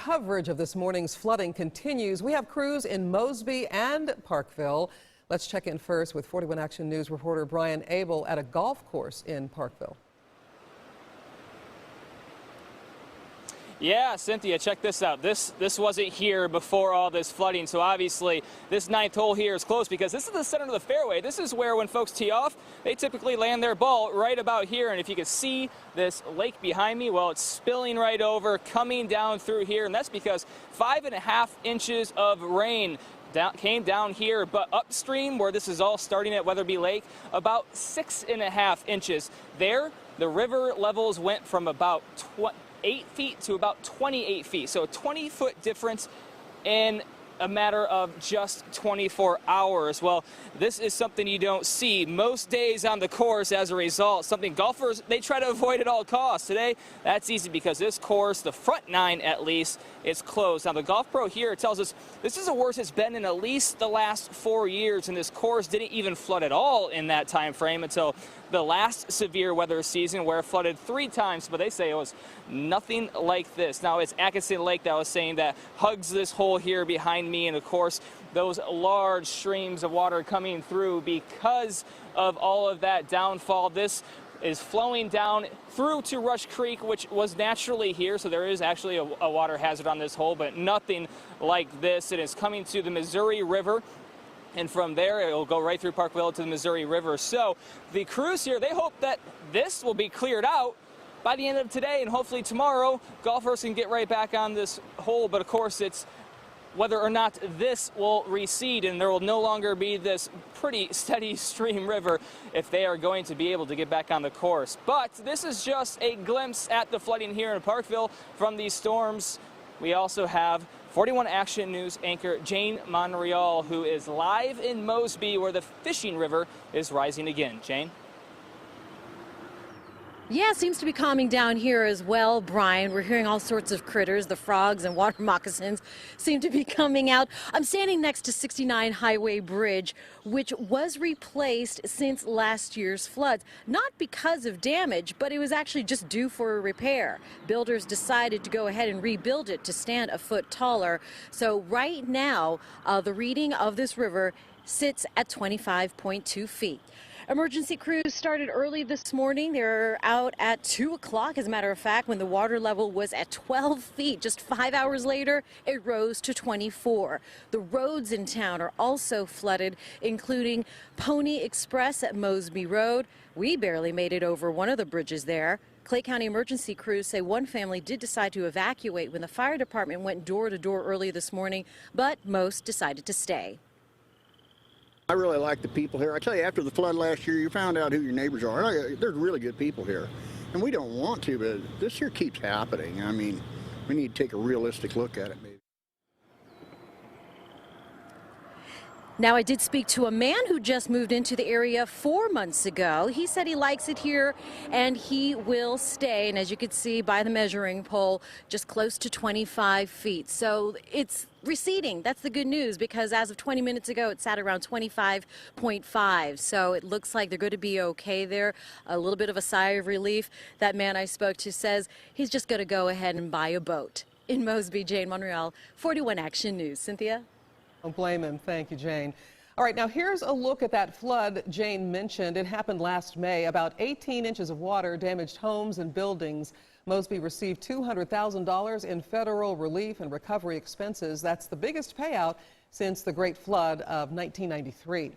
coverage of this morning's flooding continues. We have crews in Mosby and Parkville. Let's check in first with 41 Action News reporter Brian Abel at a golf course in Parkville. Yeah, Cynthia, check this out. This wasn't here before all this flooding, so obviously this ninth hole here is close because this is the center of the fairway. This is where when folks tee off, they typically land their ball right about here. And if you can see this lake behind me, well, it's spilling right over, coming down through here, and that's because 5.5 inches of rain came down here, but upstream where this is all starting at Weatherby Lake, about 6.5 inches. There, the river levels went from about 8 feet to about 28 feet. So a 20-foot difference in a matter of just 24 hours. Well, this is something you don't see most days on the course as a result. Something golfers, they try to avoid at all costs. Today, that's easy because this course, the front nine at least, is closed. Now, the Golf Pro here tells us this is the worst it's been in at least the last 4 years, and this course didn't even flood at all in that time frame until the last severe weather season where it flooded 3 times, but they say it was nothing like this. Now, it's Atkinson Lake that I was saying that hugs this hole here behind me, and of course, those large streams of water coming through because of all of that downfall. This is flowing down through to Rush Creek, which was naturally here, so there is actually a water hazard on this hole, but nothing like this. It is coming to the Missouri River, and from there, it will go right through Parkville to the Missouri River. So the crews here, they hope that this will be cleared out by the end of today, and hopefully tomorrow, golfers can get right back on this hole. But of course, it's whether or not this will recede, and there will no longer be this pretty steady stream river if they are going to be able to get back on the course. But this is just a glimpse at the flooding here in Parkville from these storms. We also have 41 Action News anchor Jane Monreal, who is live in Mosby, where the fishing river is rising again. Jane? Yeah, seems to be calming down here as well, Brian. We're hearing all sorts of critters. The frogs and water moccasins seem to be coming out. I'm standing next to 69 Highway Bridge, which was replaced since last year's floods. Not because of damage, but it was actually just due for a repair. Builders decided to go ahead and rebuild it to stand a foot taller. So right now, the reading of this river sits at 25.2 feet. Emergency crews started early this morning. They're out at 2 o'clock, as a matter of fact, when the water level was at 12 feet. Just 5 hours later, it rose to 24. The roads in town are also flooded, including Pony Express at Mosby Road. We barely made it over one of the bridges there. Clay County emergency crews say one family did decide to evacuate when the fire department went door to door early this morning, but most decided to stay. I really like the people here. I tell you, after the flood last year, you found out who your neighbors are. They're really good people here. And we don't want to, but this here keeps happening. I mean, we need to take a realistic look at it, maybe. Now, I did speak to a man who just moved into the area 4 months ago. He said he likes it here and he will stay. And as you can see by the measuring pole, just close to 25 feet. So it's receding. That's the good news, because as of 20 minutes ago, it sat around 25.5. So it looks like they're going to be okay there. A little bit of a sigh of relief. That man I spoke to says he's just going to go ahead and buy a boat. In Mosby, Jane Monreal, 41 Action News. Cynthia? Don't blame him. Thank you, Jane. All right, now here's a look at that flood Jane mentioned. It happened last May. About 18 inches of water damaged homes and buildings. Mosby received $200,000 in federal relief and recovery expenses. That's the biggest payout since the Great Flood of 1993.